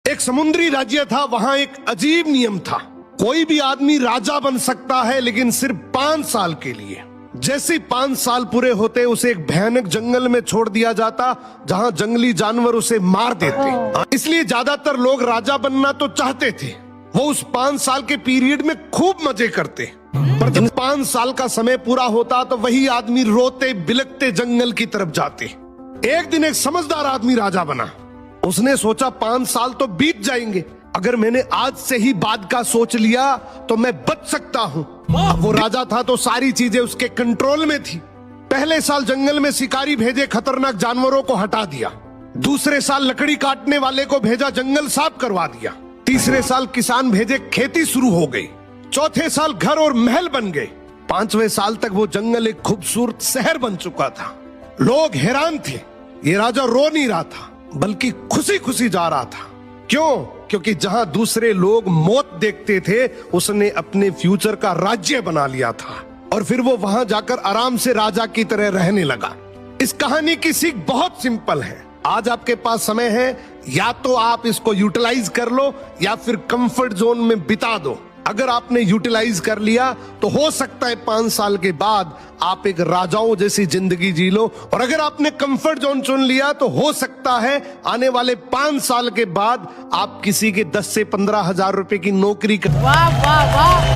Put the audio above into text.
एक समुद्री राज्य था, वहां एक अजीब नियम था। कोई भी आदमी राजा बन सकता है, लेकिन सिर्फ 5 साल के लिए। जैसे 5 साल पूरे होते उसे एक भयानक जंगल में छोड़ दिया जाता, जहां जंगली जानवर उसे मार देते। इसलिए ज्यादातर लोग राजा बनना तो चाहते थे। वो उस 5 साल के पीरियड में खूब मजे करते, पर जब 5 साल का समय पूरा होता तो वही आदमी रोते बिलखते जंगल की तरफ जाते। एक दिन एक समझदार आदमी राजा बना। उसने सोचा 5 साल तो बीत जाएंगे, अगर मैंने आज से ही बाद का सोच लिया तो मैं बच सकता हूँ। अब वो राजा था तो सारी चीजें उसके कंट्रोल में थी। पहले साल जंगल में शिकारी भेजे, खतरनाक जानवरों को हटा दिया। दूसरे साल लकड़ी काटने वाले को भेजा, जंगल साफ करवा दिया। तीसरे साल किसान भेजे, खेती शुरू हो गई। चौथे साल घर और महल बन गए। 5वें साल तक वो जंगल एक खूबसूरत शहर बन चुका था। लोग हैरान थे। ये राजा रो नहीं रहा था, बल्कि खुशी खुशी जा रहा था। क्यों? क्योंकि जहां दूसरे लोग मौत देखते थे, उसने अपने फ्यूचर का राज्य बना लिया था। और फिर वो वहां जाकर आराम से राजा की तरह रहने लगा। इस कहानी की सीख बहुत सिंपल है। आज आपके पास समय है, या तो आप इसको यूटिलाइज कर लो या फिर कंफर्ट जोन में बिता दो। अगर आपने यूटिलाइज कर लिया तो हो सकता है 5 साल के बाद आप एक राजाओं जैसी जिंदगी जी लो, और अगर आपने कंफर्ट जोन चुन लिया तो हो सकता है आने वाले 5 साल के बाद आप किसी के 10 से 15 हजार रुपए की नौकरी कर। वाह वाह वाह।